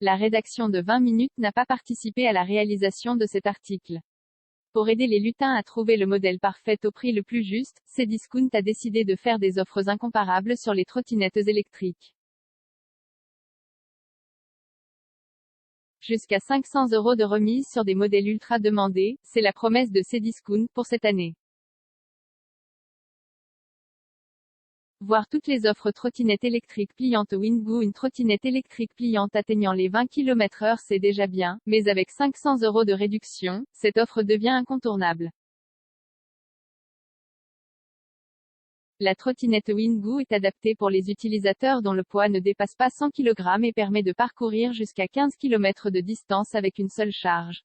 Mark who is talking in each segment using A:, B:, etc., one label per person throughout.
A: La rédaction de 20 minutes n'a pas participé à la réalisation de cet article. Pour aider les lutins à trouver le modèle parfait au prix le plus juste, Cdiscount a décidé de faire des offres incomparables sur les trottinettes électriques. Jusqu'à 500 € de remise sur des modèles ultra demandés, c'est la promesse de Cdiscount pour cette année. Voir toutes les offres trottinettes électriques pliantes Wingoo. Une trottinette électrique pliante atteignant les 20 km/h, c'est déjà bien, mais avec 500 € de réduction, cette offre devient incontournable. La trottinette Wingoo est adaptée pour les utilisateurs dont le poids ne dépasse pas 100 kg et permet de parcourir jusqu'à 15 km de distance avec une seule charge.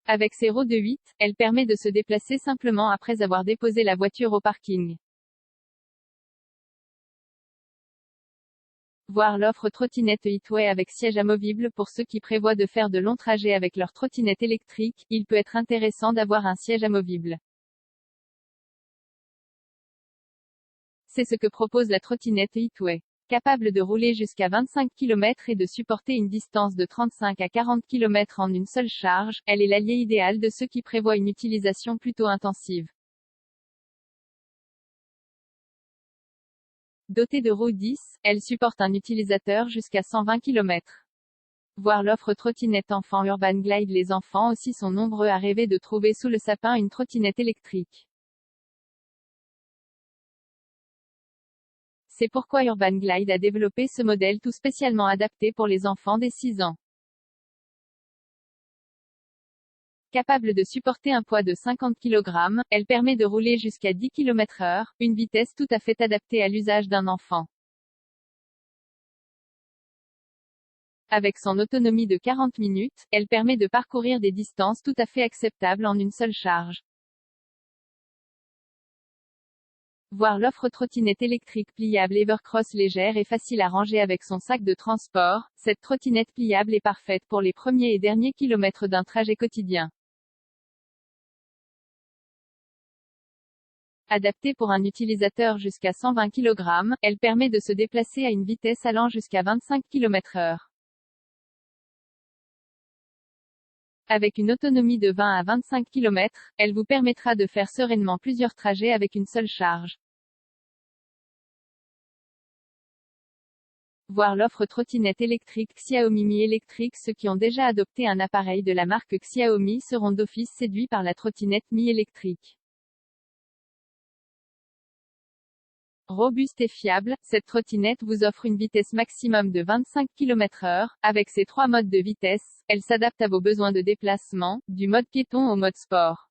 A: Avec ses roues de 8, elle permet de se déplacer simplement après avoir déposé la voiture au parking. Voir l'offre trottinette Hitway avec siège amovible. Pour ceux qui prévoient de faire de longs trajets avec leur trottinette électrique, il peut être intéressant d'avoir un siège amovible. C'est ce que propose la trottinette Hitway. Capable de rouler jusqu'à 25 km et de supporter une distance de 35 à 40 km en une seule charge, elle est l'allié idéal de ceux qui prévoient une utilisation plutôt intensive. Dotée de roues 10, elle supporte un utilisateur jusqu'à 120 km. Voir l'offre trottinette enfant Urban Glide. Les enfants aussi sont nombreux à rêver de trouver sous le sapin une trottinette électrique. C'est pourquoi Urban Glide a développé ce modèle tout spécialement adapté pour les enfants dès 6 ans. Capable de supporter un poids de 50 kg, elle permet de rouler jusqu'à 10 km/h, une vitesse tout à fait adaptée à l'usage d'un enfant. Avec son autonomie de 40 minutes, elle permet de parcourir des distances tout à fait acceptables en une seule charge. Voir l'offre trottinette électrique pliable Evercross. Légère et facile à ranger avec son sac de transport, cette trottinette pliable est parfaite pour les premiers et derniers kilomètres d'un trajet quotidien. Adaptée pour un utilisateur jusqu'à 120 kg, elle permet de se déplacer à une vitesse allant jusqu'à 25 km/h. Avec une autonomie de 20 à 25 km, elle vous permettra de faire sereinement plusieurs trajets avec une seule charge. Voir l'offre trottinette électrique Xiaomi Mi électrique. Ceux qui ont déjà adopté un appareil de la marque Xiaomi seront d'office séduits par la trottinette Mi électrique. Robuste et fiable, cette trottinette vous offre une vitesse maximum de 25 km/h. Avec ses 3 modes de vitesse, elle s'adapte à vos besoins de déplacement, du mode piéton au mode sport.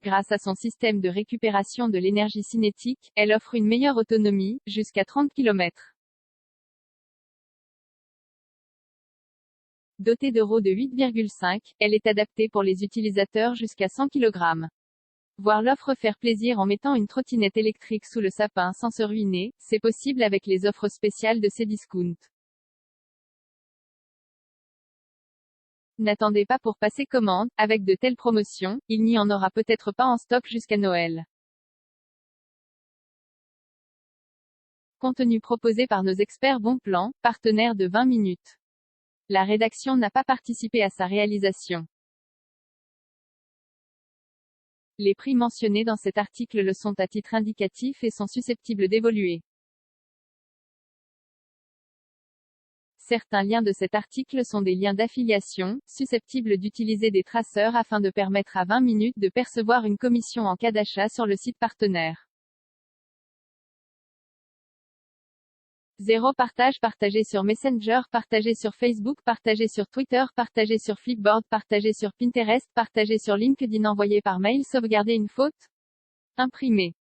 A: Grâce à son système de récupération de l'énergie cinétique, elle offre une meilleure autonomie, jusqu'à 30 km. Dotée de roues de 8,5, elle est adaptée pour les utilisateurs jusqu'à 100 kg. Voir l'offre faire plaisir en mettant une trottinette électrique sous le sapin sans se ruiner, c'est possible avec les offres spéciales de Cdiscount. N'attendez pas pour passer commande, avec de telles promotions, il n'y en aura peut-être pas en stock jusqu'à Noël. Contenu proposé par nos experts Bonplan, partenaires de 20 minutes. La rédaction n'a pas participé à sa réalisation. Les prix mentionnés dans cet article le sont à titre indicatif et sont susceptibles d'évoluer. Certains liens de cet article sont des liens d'affiliation, susceptibles d'utiliser des traceurs afin de permettre à 20 minutes de percevoir une commission en cas d'achat sur le site partenaire. 0 Partage. Partagé sur Messenger, partagé sur Facebook, partagé sur Twitter, partagé sur Flipboard, partagé sur Pinterest, partagé sur LinkedIn, envoyé par mail. Sauvegarder une faute. Imprimé.